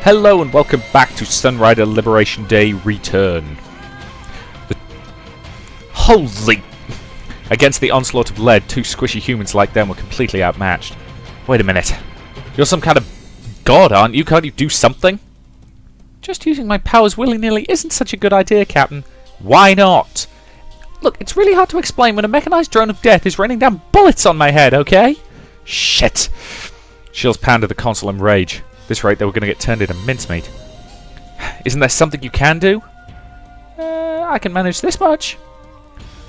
Hello and welcome back to Sunrider Liberation Day Return. Holy! Against the onslaught of lead, two squishy humans like them were completely outmatched. Wait a minute. You're some kind of god, aren't you? Can't you do something? Just using my powers willy-nilly isn't such a good idea, Captain. Why not? Look, it's really hard to explain when a mechanized drone of death is raining down bullets on my head, okay? Shit! Shields pounded the console in rage. At this rate, they were going to get turned into mincemeat. Isn't there something you can do? I can manage this much.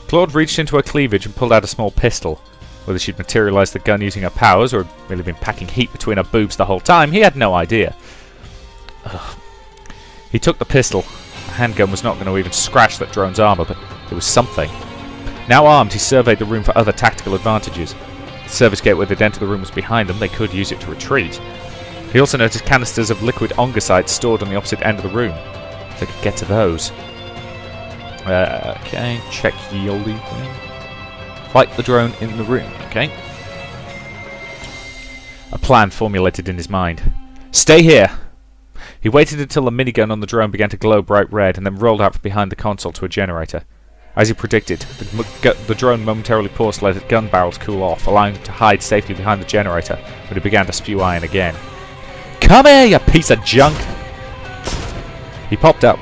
Claude reached into her cleavage and pulled out a small pistol. Whether she'd materialised the gun using her powers or had merely been packing heat between her boobs the whole time, he had no idea. Ugh. He took the pistol. The handgun was not going to even scratch that drone's armour, but it was something. Now armed, he surveyed the room for other tactical advantages. The service gate where they'd entered the room was behind them. They could use it to retreat. He also noticed canisters of liquid ongosite stored on the opposite end of the room. If they could get to those. Okay, check yielding. Fight the drone in the room, okay. A plan formulated in his mind. Stay here! He waited until the minigun on the drone began to glow bright red and then rolled out from behind the console to a generator. As he predicted, the drone momentarily paused to let its gun barrels cool off, allowing him to hide safely behind the generator when it began to spew iron again. Come here, you piece of junk! He popped up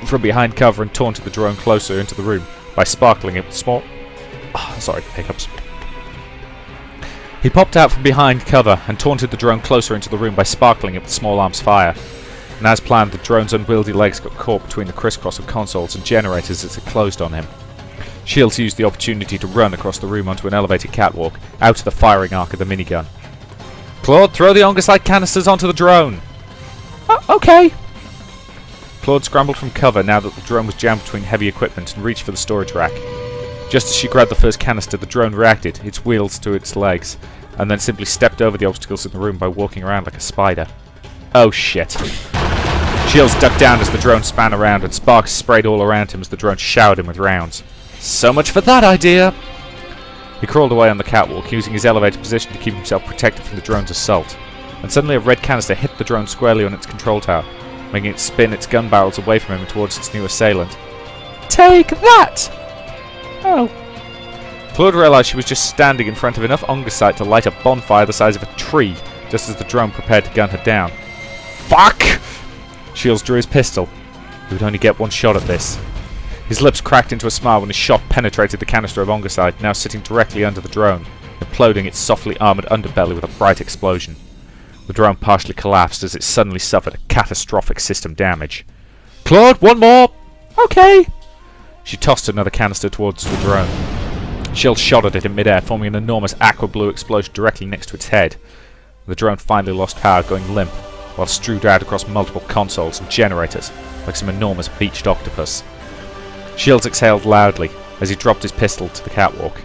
from behind cover and taunted the drone closer into the room by sparkling it with small... sorry, hiccups. He popped out from behind cover and taunted the drone closer into the room by sparkling it with small arms fire. And as planned, the drone's unwieldy legs got caught between the crisscross of consoles and generators as it closed on him. Shields used the opportunity to run across the room onto an elevated catwalk, out of the firing arc of the minigun. Claude, throw the ongosite canisters onto the drone! Okay! Claude scrambled from cover now that the drone was jammed between heavy equipment and reached for the storage rack. Just as she grabbed the first canister, the drone reacted, its wheels to its legs, and then simply stepped over the obstacles in the room by walking around like a spider. Oh shit. Shields ducked down as the drone span around and sparks sprayed all around him as the drone showered him with rounds. So much for that idea! He crawled away on the catwalk, using his elevated position to keep himself protected from the drone's assault. And suddenly a red canister hit the drone squarely on its control tower, making it spin its gun barrels away from him and towards its new assailant. Take that! Oh. Claude realised she was just standing in front of enough ongosite to light a bonfire the size of a tree, just as the drone prepared to gun her down. Fuck! Shields drew his pistol. He would only get one shot at this. His lips cracked into a smile when his shot penetrated the canister of ongosite, now sitting directly under the drone, imploding its softly armoured underbelly with a bright explosion. The drone partially collapsed as it suddenly suffered a catastrophic system damage. Claude, one more! Okay! She tossed another canister towards the drone. Shields shot at it in midair, forming an enormous aqua blue explosion directly next to its head. The drone finally lost power, going limp, while strewed out across multiple consoles and generators, like some enormous beached octopus. Shields exhaled loudly as he dropped his pistol to the catwalk.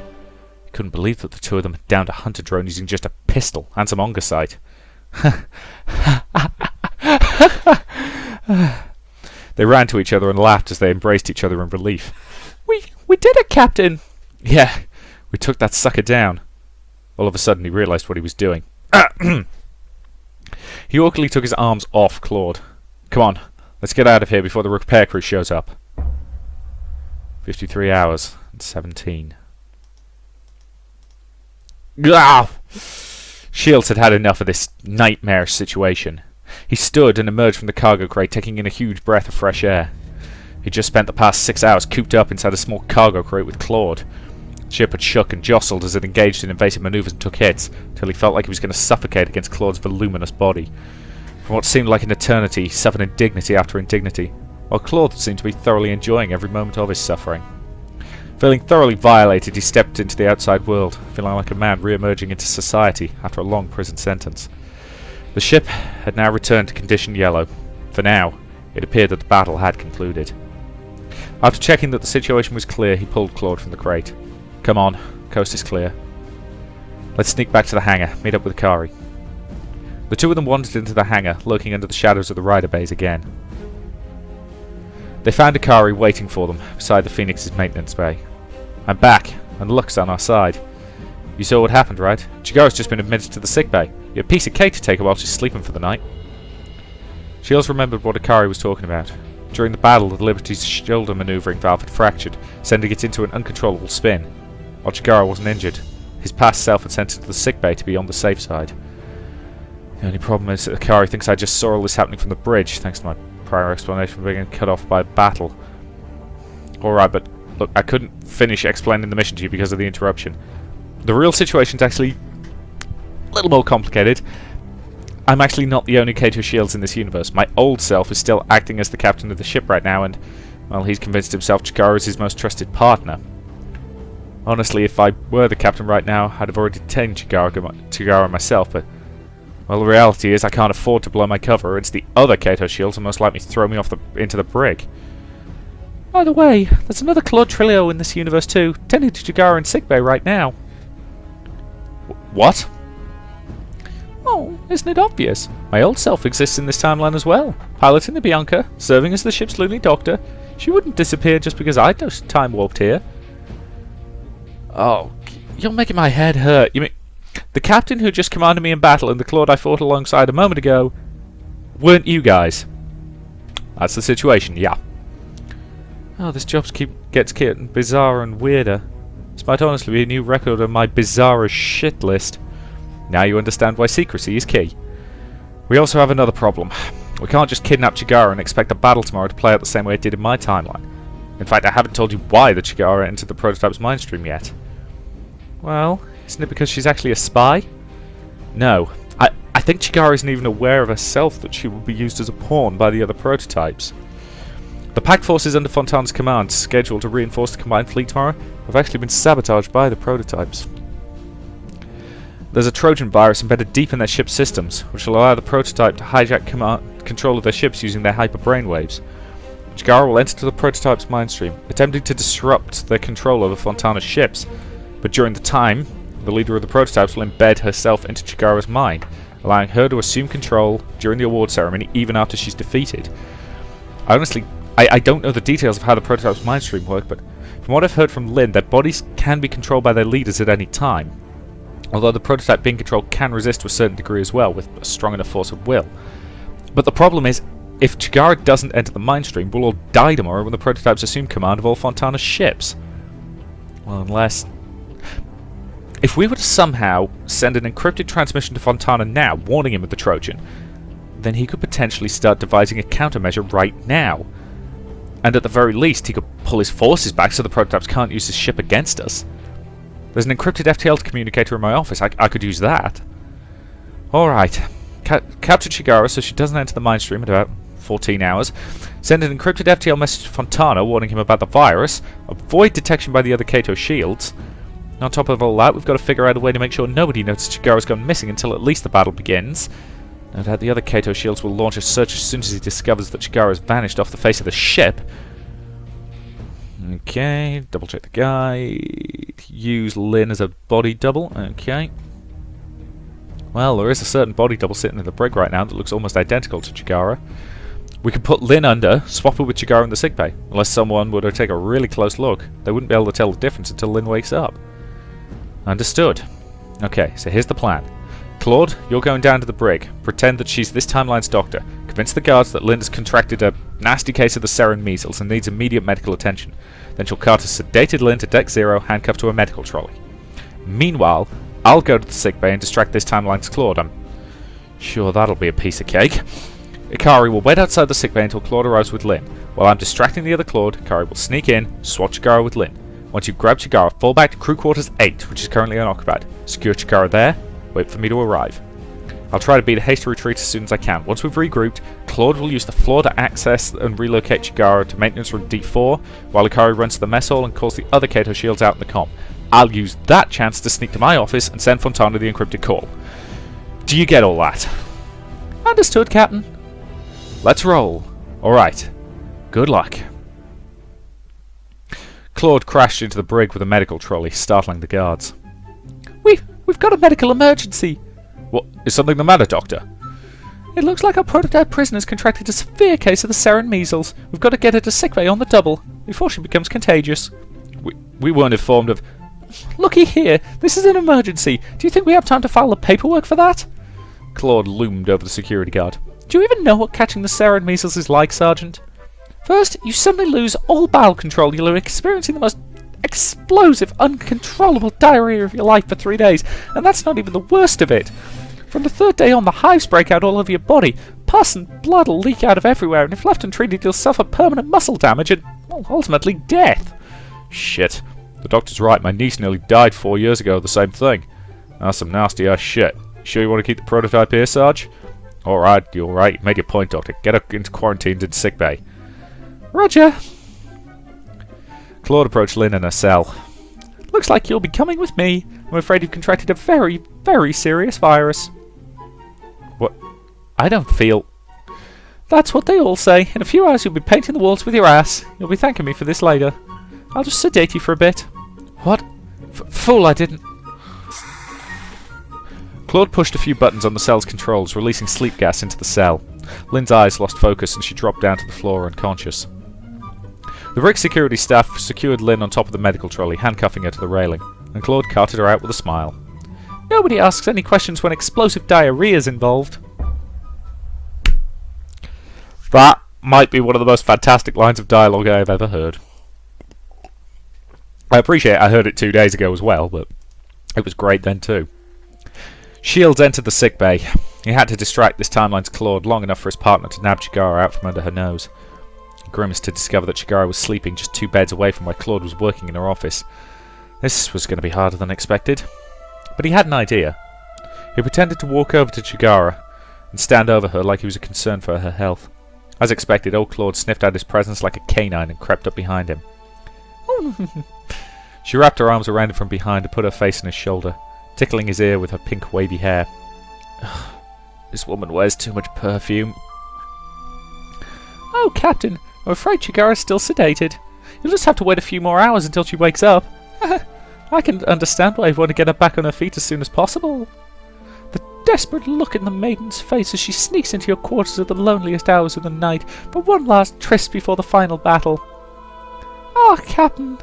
He couldn't believe that the two of them had downed a hunter drone using just a pistol and some ongosite. They ran to each other and laughed as they embraced each other in relief. We did it, Captain! Yeah, we took that sucker down. All of a sudden he realised what he was doing. He awkwardly took his arms off Claude. Come on, let's get out of here before the repair crew shows up. 53 hours and 17. Ah! Shields had had enough of this nightmarish situation. He stood and emerged from the cargo crate, taking in a huge breath of fresh air. He'd just spent the past 6 hours cooped up inside a small cargo crate with Claude. The ship had shook and jostled as it engaged in invasive manoeuvres and took hits, till he felt like he was going to suffocate against Claude's voluminous body. For what seemed like an eternity, he suffered indignity after indignity, while Claude seemed to be thoroughly enjoying every moment of his suffering. Feeling thoroughly violated, he stepped into the outside world, feeling like a man re-emerging into society after a long prison sentence. The ship had now returned to condition yellow. For now, it appeared that the battle had concluded. After checking that the situation was clear, he pulled Claude from the crate. Come on, coast is clear. Let's sneak back to the hangar, meet up with Kari. The two of them wandered into the hangar, lurking under the shadows of the rider bays again. They found Akari waiting for them beside the Phoenix's maintenance bay. I'm back, and luck's on our side. You saw what happened, right? Chigara's just been admitted to the sick bay. You're a piece of cake to take her while she's sleeping for the night. Shields remembered what Akari was talking about. During the battle, the Liberty's shoulder maneuvering valve had fractured, sending it into an uncontrollable spin. While Chigara wasn't injured, his past self had sent it to the sickbay to be on the safe side. The only problem is that Akari thinks I just saw all this happening from the bridge, thanks to my prior explanation for being cut off by a battle. Alright, but look, I couldn't finish explaining the mission to you because of the interruption. The real situation's actually a little more complicated. I'm actually not the only Kato Shields in this universe. My old self is still acting as the captain of the ship right now, and, well, he's convinced himself Chigara is his most trusted partner. Honestly, if I were the captain right now, I'd have already detained Chigara myself, but, well, the reality is I can't afford to blow my cover. It's the other Kato Shields who most likely throw me off into the brig. By the way, there's another Claude Trilio in this universe too, tending to Chigara in sickbay right now. What? Oh, isn't it obvious? My old self exists in this timeline as well, piloting the Bianca, serving as the ship's loony doctor. She wouldn't disappear just because I time warped here. Oh, you're making my head hurt. You mean the captain who just commanded me in battle and the Claude I fought alongside a moment ago weren't you guys? That's the situation, yeah. Oh, this job gets getting bizarre and weirder. This might honestly be a new record on my bizarre as shit list. Now you understand why secrecy is key. We also have another problem. We can't just kidnap Chigara and expect the battle tomorrow to play out the same way it did in my timeline. In fact, I haven't told you why the Chigara entered the prototype's mindstream yet. Well, isn't it because she's actually a spy? No. I think Chigara isn't even aware of herself that she will be used as a pawn by the other prototypes. The Pact forces under Fontana's command, scheduled to reinforce the combined fleet tomorrow, have actually been sabotaged by the prototypes. There's a Trojan virus embedded deep in their ship's systems, which will allow the prototype to hijack control of their ships using their hyper brainwaves. Chigara will enter the prototype's mindstream, attempting to disrupt their control over Fontana's ships, but during the time, the leader of the prototypes will embed herself into Chigara's mind, allowing her to assume control during the award ceremony even after she's defeated. I don't know the details of how the prototype's mindstream work, but from what I've heard from Lynn, their bodies can be controlled by their leaders at any time. Although the prototype being controlled can resist to a certain degree as well, with a strong enough force of will. But the problem is, if Chigara doesn't enter the mindstream, we'll all die tomorrow when the prototypes assume command of all Fontana's ships. Well, unless... If we were to somehow send an encrypted transmission to Fontana now, warning him of the Trojan, then he could potentially start devising a countermeasure right now. And at the very least, he could pull his forces back so the prototypes can't use his ship against us. There's an encrypted FTL communicator in my office. I could use that. Alright. Capture Chigara so she doesn't enter the mindstream in about 14 hours. Send an encrypted FTL message to Fontana warning him about the virus. Avoid detection by the other Kato shields. On top of all that, we've got to figure out a way to make sure nobody notices Chigara's gone missing until at least the battle begins. No doubt the other Kato shields will launch a search as soon as he discovers that Chigara has vanished off the face of the ship. Okay, double check the guide. Use Lynn as a body double. Okay. Well, there is a certain body double sitting in the brig right now that looks almost identical to Chigara. We could put Lynn under, swap her with Chigara in the sickbay. Unless someone were to take a really close look, they wouldn't be able to tell the difference until Lynn wakes up. Understood. Okay, so here's the plan. Claude, you're going down to the brig. Pretend that she's this timeline's doctor. Convince the guards that Lynn has contracted a nasty case of the sarin measles and needs immediate medical attention. Then she'll cart a sedated Lynn to Deck Zero, handcuffed to a medical trolley. Meanwhile, I'll go to the sickbay and distract this timeline's Claude. I'm sure that'll be a piece of cake. Ikari will wait outside the sickbay until Claude arrives with Lynn. While I'm distracting the other Claude, Ikari will sneak in, swap Chigara with Lynn. Once you've grabbed Chigara, fall back to crew quarters 8, which is currently unoccupied. Secure Chigara there, wait for me to arrive. I'll try to beat a hasty retreat as soon as I can. Once we've regrouped, Claude will use the floor to access and relocate Chigara to maintenance room D4, while Ikari runs to the mess hall and calls the other Kato shields out in the comm. I'll use that chance to sneak to my office and send Fontana the encrypted call. Do you get all that? Understood, Captain. Let's roll. Alright. Good luck. Claude crashed into the brig with a medical trolley, startling the guards. We've got a medical emergency. What? Is something the matter, Doctor? It looks like our prototype prisoner's contracted a severe case of the sarin measles. We've got to get her to sickbay on the double, before she becomes contagious. We weren't informed of... Looky here, this is an emergency. Do you think we have time to file the paperwork for that? Claude loomed over the security guard. Do you even know what catching the Sarah and measles is like, Sergeant? First, you suddenly lose all bowel control. You're experiencing the most explosive, uncontrollable diarrhea of your life for 3 days, and that's not even the worst of it. From the third day on, the hives break out all over your body. Pus and blood will leak out of everywhere, and if left untreated, you'll suffer permanent muscle damage and, well, ultimately death. Shit. The doctor's right. My niece nearly died 4 years ago of the same thing. That's some nasty ass shit. Sure you want to keep the prototype here, Sarge? Alright, you're right. You made your point, Doctor. Get her into quarantine to sickbay. Roger. Claude approached Lynn in her cell. Looks like you'll be coming with me. I'm afraid you've contracted a very, very serious virus. What? I don't feel... That's what they all say. In a few hours you'll be painting the walls with your ass. You'll be thanking me for this later. I'll just sedate you for a bit. What? Fool, I didn't... Claude pushed a few buttons on the cell's controls, releasing sleep gas into the cell. Lynn's eyes lost focus and she dropped down to the floor unconscious. The Rick security staff secured Lynn on top of the medical trolley, handcuffing her to the railing, and Claude carted her out with a smile. Nobody asks any questions when explosive diarrhea is involved. That might be one of the most fantastic lines of dialogue I have ever heard. I appreciate I heard it 2 days ago as well, but it was great then too. Shields entered the sickbay. He had to distract this timeline's Claude long enough for his partner to nab Chigara out from under her nose. He grimaced to discover that Chigara was sleeping just 2 beds away from where Claude was working in her office. This was going to be harder than expected. But he had an idea. He pretended to walk over to Chigara and stand over her like he was concerned for her health. As expected, old Claude sniffed out his presence like a canine and crept up behind him. She wrapped her arms around him from behind and put her face on his shoulder, tickling his ear with her pink wavy hair. This woman wears too much perfume. Oh, Captain, I'm afraid Chigara's still sedated. You'll just have to wait a few more hours until she wakes up. I can understand why you want to get her back on her feet as soon as possible. The desperate look in the maiden's face as she sneaks into your quarters at the loneliest hours of the night for one last tryst before the final battle. Ah, Captain,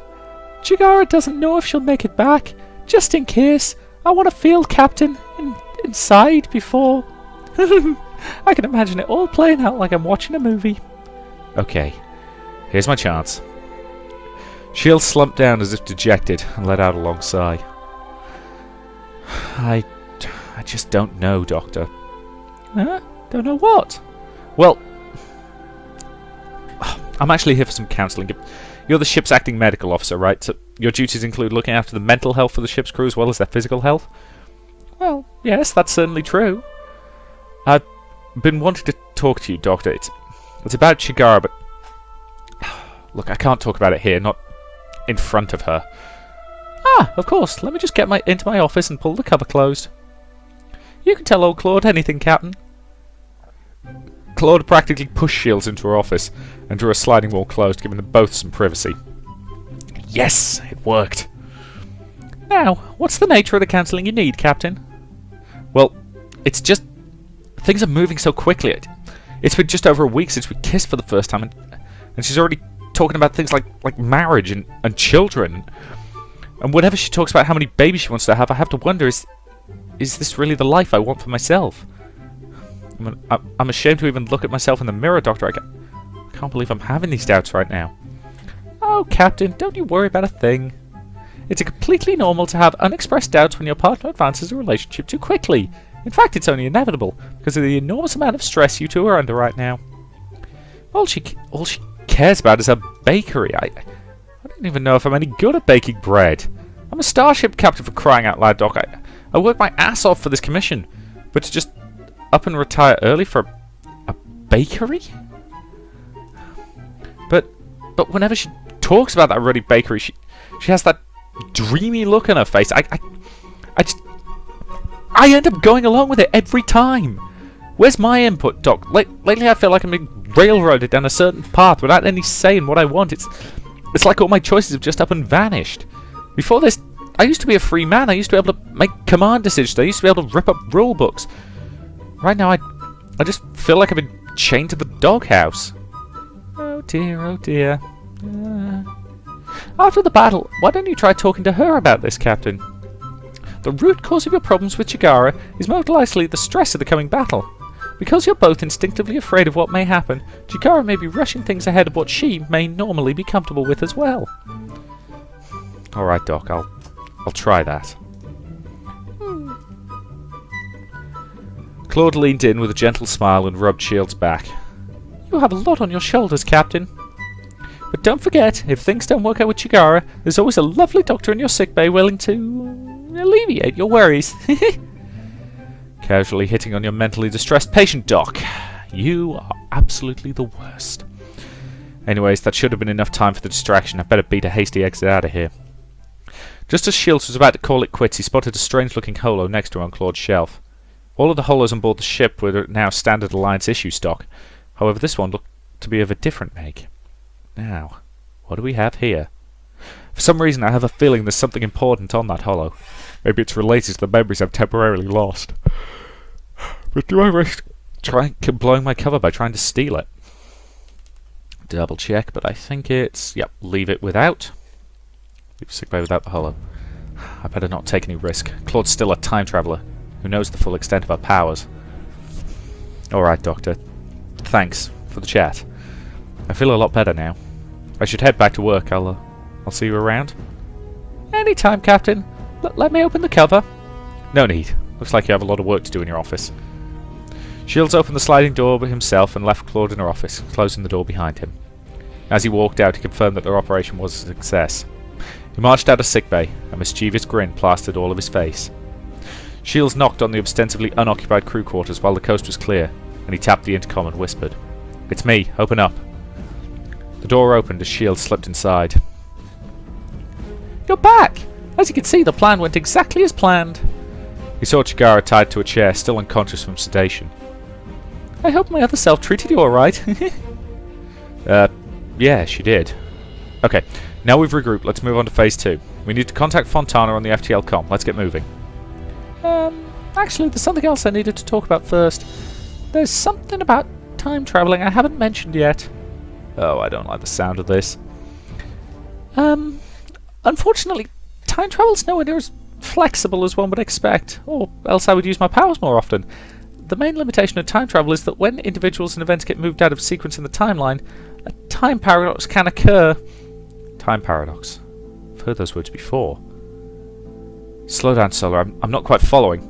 Chigara doesn't know if she'll make it back. Just in case, I want to feel Captain inside before... I can imagine it all playing out like I'm watching a movie. Okay, here's my chance. Shields slumped down as if dejected and let out a long sigh. I just don't know, Doctor. Huh? Don't know what? Well, I'm actually here for some counselling. You're the ship's acting medical officer, right? So your duties include looking after the mental health of the ship's crew as well as their physical health? Well, yes, that's certainly true. I've been wanting to talk to you, Doctor. It's about Chigara, but... Look, I can't talk about it here, not in front of her. Ah, of course. Let me just get into my office and pull the cover closed. You can tell old Claude anything, Captain. Claude practically pushed Shields into her office and drew a sliding wall closed, giving them both some privacy. Yes, it worked. Now, what's the nature of the counselling you need, Captain? Well, it's just... Things are moving so quickly. It's been just over a week since we kissed for the first time, and she's already talking about things like marriage and children. And whenever she talks about how many babies she wants to have, I have to wonder, is this really the life I want for myself? I'm ashamed to even look at myself in the mirror, Doctor. I can't believe I'm having these doubts right now. Oh, Captain, don't you worry about a thing. It's completely normal to have unexpressed doubts when your partner advances a relationship too quickly. In fact, it's only inevitable, because of the enormous amount of stress you two are under right now. All she cares about is her bakery. I don't even know if I'm any good at baking bread. I'm a starship captain, for crying out loud, Doc. I work my ass off for this commission, but to just up and retire early for a bakery? But whenever she talks about that ruddy bakery, she has that dreamy look on her face. I end up going along with it every time. Where's my input, Doc? Lately I feel like I'm being railroaded down a certain path without any say in what I want. It's like all my choices have just up and vanished. Before this, I used to be a free man. I used to be able to make command decisions. I used to be able to rip up rule books. Right now, I just feel like I've been chained to the doghouse. Oh dear, oh dear. After the battle, why don't you try talking to her about this, Captain? The root cause of your problems with Chigara is most likely the stress of the coming battle. Because you're both instinctively afraid of what may happen, Chikara may be rushing things ahead of what she may normally be comfortable with as well. Alright, Doc, I'll try that. Claude leaned in with a gentle smile and rubbed Shield's back. You have a lot on your shoulders, Captain. But don't forget, if things don't work out with Chikara, there's always a lovely doctor in your sickbay willing to alleviate your worries. Casually hitting on your mentally distressed patient, Doc. You are absolutely the worst. Anyways, that should have been enough time for the distraction. I better beat a hasty exit out of here. Just as Shields was about to call it quits, he spotted a strange-looking holo next to her on Claude's shelf. All of the holos on board the ship were now standard Alliance issue stock. However, this one looked to be of a different make. Now, what do we have here? For some reason, I have a feeling there's something important on that holo. Maybe it's related to the memories I've temporarily lost. But do I risk blowing my cover by trying to steal it? Double check, but I think it's... Yep, leave it without. Leave sickbay without the holo. I better not take any risk. Claude's still a time traveller who knows the full extent of her powers. Alright, Doctor. Thanks for the chat. I feel a lot better now. I should head back to work. I'll see you around. Anytime, Captain. Let me open the cover. No need. Looks like you have a lot of work to do in your office. Shields opened the sliding door himself and left Claude in her office, closing the door behind him. As he walked out, he confirmed that their operation was a success. He marched out of sickbay, a mischievous grin plastered all of his face. Shields knocked on the ostensibly unoccupied crew quarters while the coast was clear, and he tapped the intercom and whispered, "It's me, open up." The door opened as Shields slipped inside. You're back! As you can see, the plan went exactly as planned. He saw Chikara tied to a chair, still unconscious from sedation. I hope my other self treated you alright. Yeah, she did. Okay, now we've regrouped, let's move on to Phase 2. We need to contact Fontana on the FTL comm. Let's get moving. Actually, there's something else I needed to talk about first. There's something about time travelling I haven't mentioned yet. Oh, I don't like the sound of this. Unfortunately, time travel's nowhere near as flexible as one would expect, or else I would use my powers more often. The main limitation of time travel is that when individuals and events get moved out of sequence in the timeline, a time paradox can occur. Time paradox? I've heard those words before. Slow down, Solar. I'm not quite following.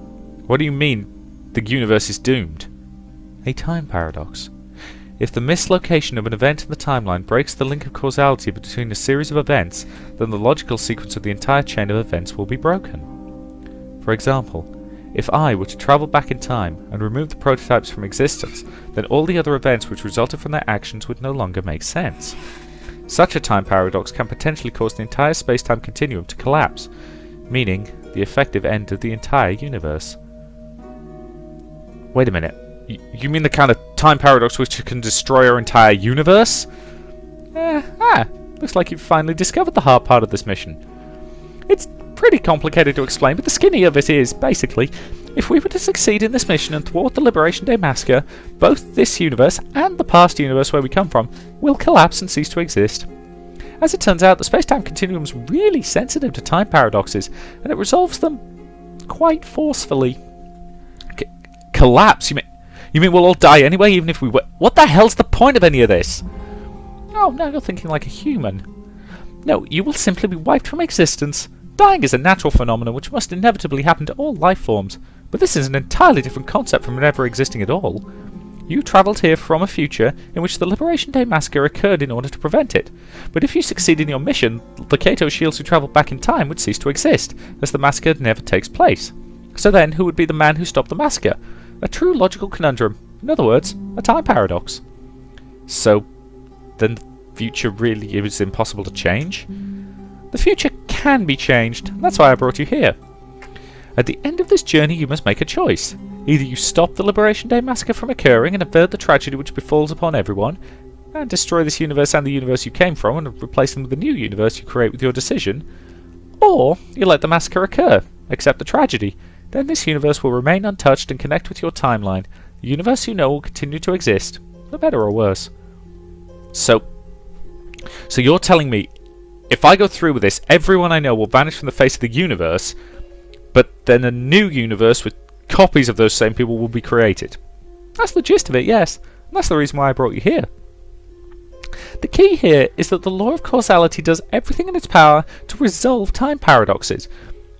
What do you mean the universe is doomed? A time paradox. If the mislocation of an event in the timeline breaks the link of causality between a series of events, then the logical sequence of the entire chain of events will be broken. For example, if I were to travel back in time and remove the prototypes from existence, then all the other events which resulted from their actions would no longer make sense. Such a time paradox can potentially cause the entire space-time continuum to collapse, meaning the effective end of the entire universe. Wait a minute. You mean the kind of time paradox which can destroy our entire universe? Looks like you've finally discovered the hard part of this mission. It's pretty complicated to explain, but the skinny of it is, basically, if we were to succeed in this mission and thwart the Liberation Day massacre, both this universe and the past universe where we come from will collapse and cease to exist. As it turns out, the space-time continuum is really sensitive to time paradoxes, and it resolves them quite forcefully. Collapse? You mean we'll all die anyway, even if we were... What the hell's the point of any of this? Oh, now you're thinking like a human. No, you will simply be wiped from existence. Dying is a natural phenomenon which must inevitably happen to all life forms, but this is an entirely different concept from never existing at all. You travelled here from a future in which the Liberation Day massacre occurred in order to prevent it, but if you succeed in your mission, the Kato shields who travelled back in time would cease to exist, as the massacre never takes place. So then, who would be the man who stopped the massacre? A true logical conundrum. In other words, a time paradox. So, then the future really is impossible to change? The future can be changed. That's why I brought you here. At the end of this journey, you must make a choice. Either you stop the Liberation Day massacre from occurring and avert the tragedy which befalls upon everyone, and destroy this universe and the universe you came from and replace them with a new universe you create with your decision, or you let the massacre occur, accept the tragedy. Then this universe will remain untouched and connect with your timeline. The universe you know will continue to exist, for better or worse. So you're telling me, if I go through with this, everyone I know will vanish from the face of the universe, but then a new universe with copies of those same people will be created? That's the gist of it, yes. And that's the reason why I brought you here. The key here is that the law of causality does everything in its power to resolve time paradoxes.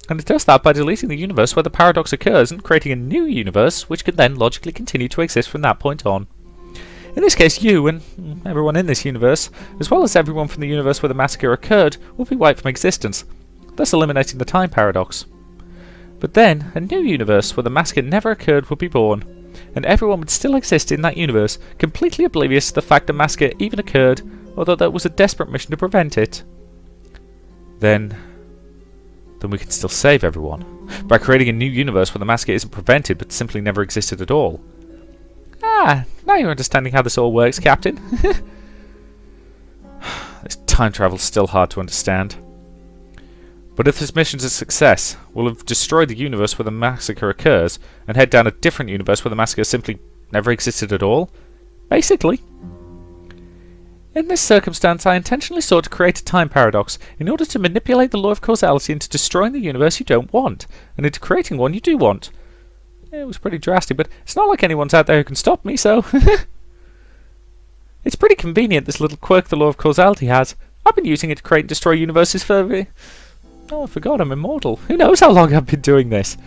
And it does that by deleting the universe where the paradox occurs and creating a new universe which can then logically continue to exist from that point on. In this case, you and everyone in this universe, as well as everyone from the universe where the massacre occurred, will be wiped from existence, thus eliminating the time paradox. But then, a new universe where the massacre never occurred would be born, and everyone would still exist in that universe, completely oblivious to the fact the massacre even occurred, or that there was a desperate mission to prevent it. Then we can still save everyone, by creating a new universe where the massacre isn't prevented but simply never existed at all. Ah, now you're understanding how this all works, Captain. This time travel's still hard to understand. But if this mission's a success, we'll have destroyed the universe where the massacre occurs, and head down a different universe where the massacre simply never existed at all? Basically. In this circumstance, I intentionally sought to create a time paradox in order to manipulate the law of causality into destroying the universe you don't want, and into creating one you do want. It was pretty drastic, but it's not like anyone's out there who can stop me, so... It's pretty convenient, this little quirk the law of causality has. I've been using it to create and destroy universes for... Oh, I forgot, I'm immortal. Who knows how long I've been doing this?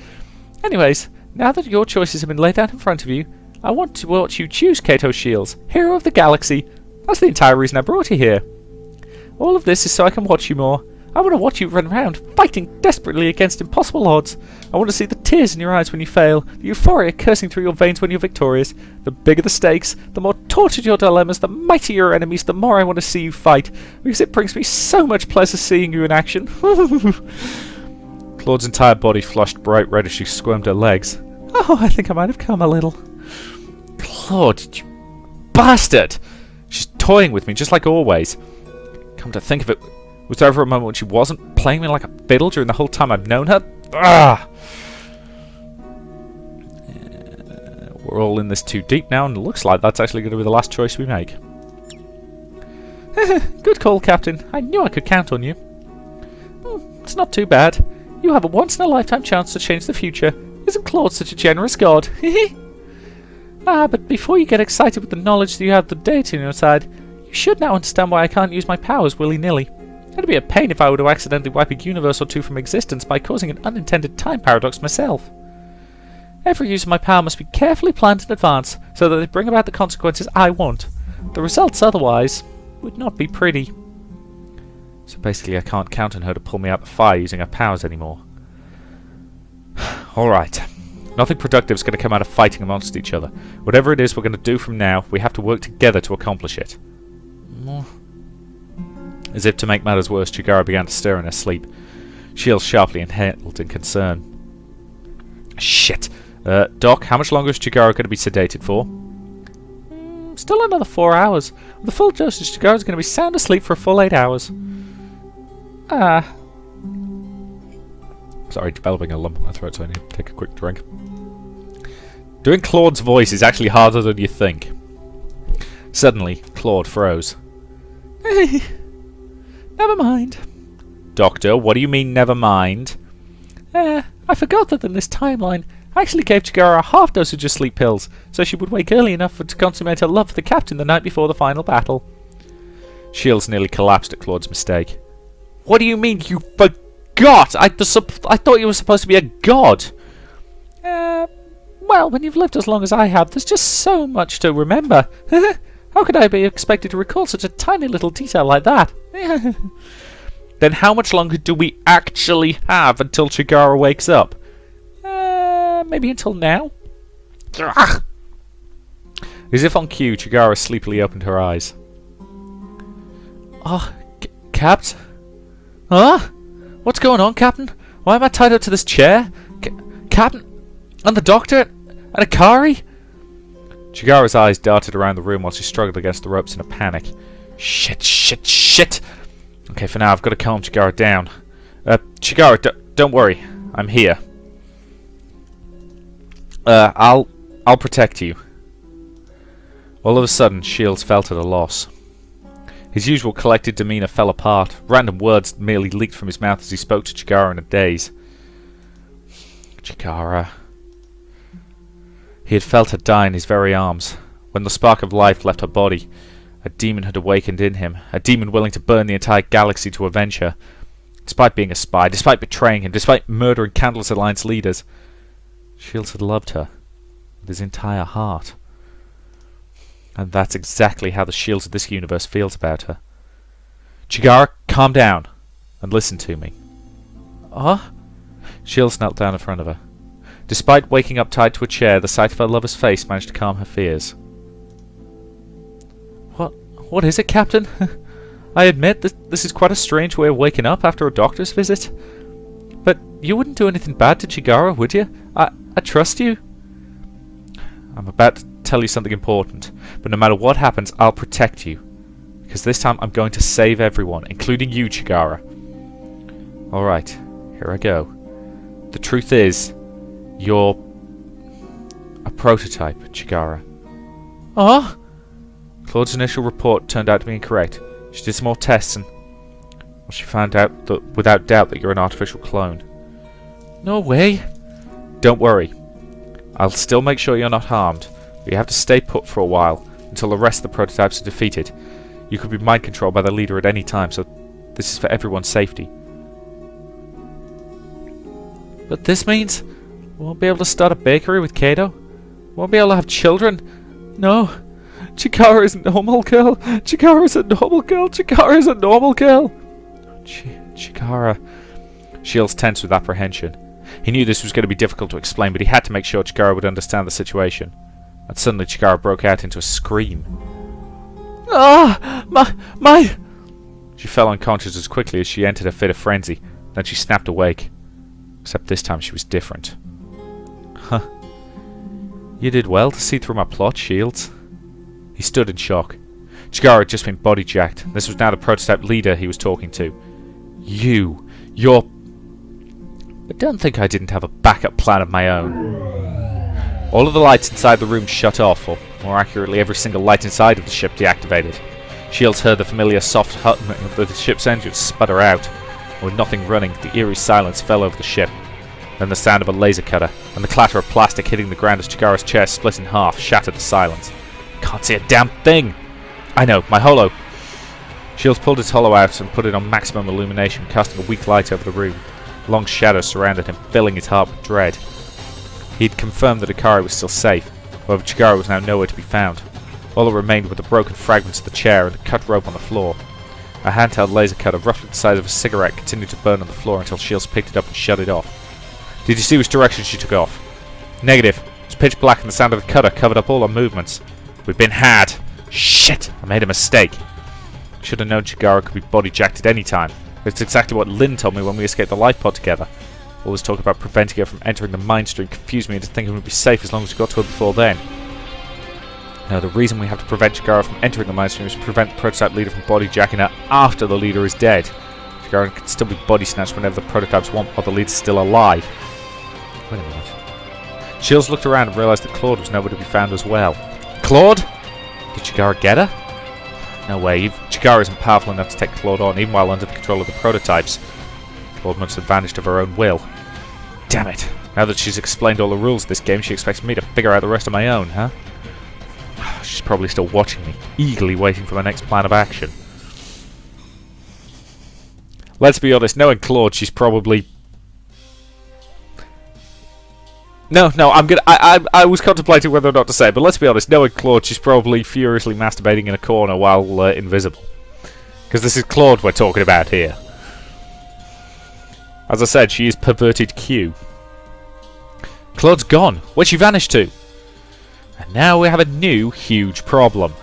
Anyways, now that your choices have been laid out in front of you, I want to watch you choose Kato Shields, hero of the galaxy. That's the entire reason I brought you here. All of this is so I can watch you more. I want to watch you run around, fighting desperately against impossible odds. I want to see the tears in your eyes when you fail, the euphoria coursing through your veins when you're victorious. The bigger the stakes, the more tortured your dilemmas, the mightier your enemies, the more I want to see you fight, because it brings me so much pleasure seeing you in action. Claude's entire body flushed bright red as she squirmed her legs. Oh, I think I might have come a little. Claude, you bastard! She's toying with me, just like always. Come to think of it, was there ever a moment when she wasn't playing me like a fiddle during the whole time I've known her? Ah! We're all in this too deep now, and it looks like that's actually going to be the last choice we make. Good call, Captain. I knew I could count on you. It's not too bad. You have a once-in-a-lifetime chance to change the future. Isn't Claude such a generous god? But before you get excited with the knowledge that you have the deity on your side, you should now understand why I can't use my powers willy-nilly. It'd be a pain if I were to accidentally wipe a universe or two from existence by causing an unintended time paradox myself. Every use of my power must be carefully planned in advance, so that they bring about the consequences I want. The results otherwise would not be pretty. So basically I can't count on her to pull me out the fire using her powers anymore. Alright. Nothing productive is going to come out of fighting amongst each other. Whatever it is we're going to do from now, we have to work together to accomplish it. As if to make matters worse, Chigara began to stir in her sleep. She yelled sharply and inhaled in concern. Shit! Doc, how much longer is Chigara going to be sedated for? Still another 4 hours. With the full dosage, Chigara's going to be sound asleep for a full 8 hours. Sorry, developing a lump in my throat, so I need to take a quick drink. Doing Claude's voice is actually harder than you think. Suddenly, Claude froze. Never mind. Doctor, what do you mean, never mind? I forgot that in this timeline, I actually gave Chigara a half dosage of sleep pills, so she would wake early enough to consummate her love for the captain the night before the final battle. Shields nearly collapsed at Claude's mistake. What do you mean, you forgot? I thought you were supposed to be a god. Well, when you've lived as long as I have, there's just so much to remember. How could I be expected to recall such a tiny little detail like that? Then how much longer do we actually have until Chigara wakes up? Maybe until now? As if on cue, Chigara sleepily opened her eyes. Oh, Capt? Huh? What's going on, Captain? Why am I tied up to this chair? Captain? And the doctor? And Akari? Chigara's eyes darted around the room while she struggled against the ropes in a panic. Shit! Okay, for now I've got to calm Chigara down. Chigara, don't worry. I'm here. I'll protect you. All of a sudden, Shields felt at a loss. His usual collected demeanour fell apart. Random words merely leaked from his mouth as he spoke to Chigara in a daze. Chigara. He had felt her die in his very arms. When the spark of life left her body, a demon had awakened in him, a demon willing to burn the entire galaxy to avenge her. Despite being a spy, despite betraying him, despite murdering Candlelight Alliance leaders, Shields had loved her with his entire heart. And that's exactly how the Shields of this universe feels about her. Chigara, calm down and listen to me. Shields knelt down in front of her. Despite waking up tied to a chair, the sight of her lover's face managed to calm her fears. What is it, Captain? I admit this is quite a strange way of waking up after a doctor's visit. But you wouldn't do anything bad to Chigara, would you? I trust you. I'm about to tell you something important, but no matter what happens, I'll protect you. Because this time I'm going to save everyone, including you, Chigara. Alright, here I go. The truth is, you're a prototype, Chigara. Claude's initial report turned out to be incorrect. She did some more tests and she found out that without doubt that you're an artificial clone. No way. Don't worry. I'll still make sure you're not harmed, but you have to stay put for a while until the rest of the prototypes are defeated. You could be mind controlled by the leader at any time, so this is for everyone's safety. But this means we won't be able to start a bakery with Kato. We won't be able to have children. No. Chigara is a normal girl. Chigara is a normal girl. Chigara is a normal girl. Chigara. Shields tensed with apprehension. He knew this was going to be difficult to explain, but he had to make sure Chigara would understand the situation. And suddenly Chigara broke out into a scream. My... She fell unconscious as quickly as she entered a fit of frenzy. Then she snapped awake. Except this time she was different. Huh. You did well to see through my plot, Shields. He stood in shock. Chigara had just been body-jacked. This was now the prototype leader he was talking to. You're... But don't think I didn't have a backup plan of my own. All of the lights inside the room shut off, or more accurately, every single light inside of the ship deactivated. Shields heard the familiar soft humming of the ship's engines sputter out. With nothing running, the eerie silence fell over the ship. Then the sound of a laser cutter, and the clatter of plastic hitting the ground as Chigara's chair split in half shattered the silence. Can't see a damn thing! I know, my holo! Shields pulled his holo out and put it on maximum illumination, casting a weak light over the room. Long shadows surrounded him, filling his heart with dread. He'd confirmed that Ikari was still safe, however Chigara was now nowhere to be found. All that remained were the broken fragments of the chair and the cut rope on the floor. A handheld laser cutter, roughly the size of a cigarette, continued to burn on the floor until Shields picked it up and shut it off. Did you see which direction she took off? Negative. It was pitch black and the sound of the cutter covered up all our movements. We've been had! Shit! I made a mistake. Should have known Chigara could be body-jacked at any time. It's exactly what Lynn told me when we escaped the life pod together. All this talk about preventing her from entering the mind stream confused me into thinking we'd be safe as long as we got to her before then. No, the reason we have to prevent Chigara from entering the mind stream is to prevent the prototype leader from body-jacking her after the leader is dead. Chigara can still be body-snatched whenever the prototypes want while the leader's still alive. Wait a minute. Shields looked around and realised that Claude was nowhere to be found as well. Claude? Did Chigara get her? No way. Chigara isn't powerful enough to take Claude on, even while under the control of the prototypes. Claude must have vanished of her own will. Damn it. Now that she's explained all the rules of this game, she expects me to figure out the rest on my own, huh? She's probably still watching me, eagerly waiting for my next plan of action. Let's be honest, knowing Claude, she's probably... No, I was contemplating whether or not to say it, but let's be honest, knowing Claude, she's probably furiously masturbating in a corner while invisible. Because this is Claude we're talking about here. As I said, she is perverted Q. Claude's gone. Where'd she vanish to? And now we have a new, huge problem.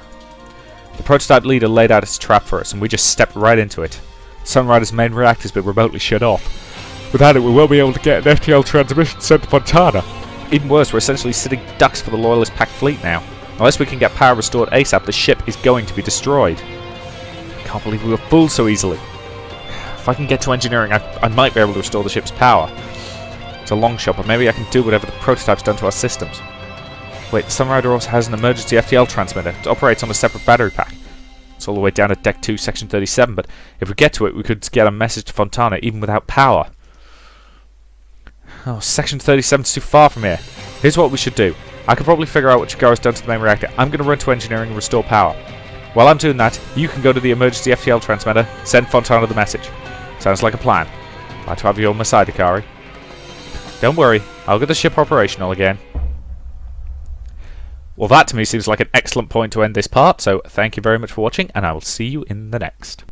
The prototype leader laid out its trap for us, and we just stepped right into it. Sunrider's main reactor's been remotely shut off. Without it, we won't be able to get an FTL transmission sent to Fontana. Even worse, we're essentially sitting ducks for the Loyalist Pack fleet now. Unless we can get power restored ASAP, the ship is going to be destroyed. I can't believe we were fooled so easily. If I can get to engineering, I might be able to restore the ship's power. It's a long shot, but maybe I can do whatever the prototype's done to our systems. Wait, the Sunrider also has an emergency FTL transmitter. It operates on a separate battery pack. It's all the way down at Deck 2, Section 37, but if we get to it, we could get a message to Fontana even without power. Oh, Section 37's too far from here. Here's what we should do. I can probably figure out what Chigara's done to the main reactor. I'm going to run to engineering and restore power. While I'm doing that, you can go to the emergency FTL transmitter, send Fontana the message. Sounds like a plan. Glad to have you on my side, Ikari. Don't worry, I'll get the ship operational again. Well, that to me seems like an excellent point to end this part, so thank you very much for watching, and I will see you in the next.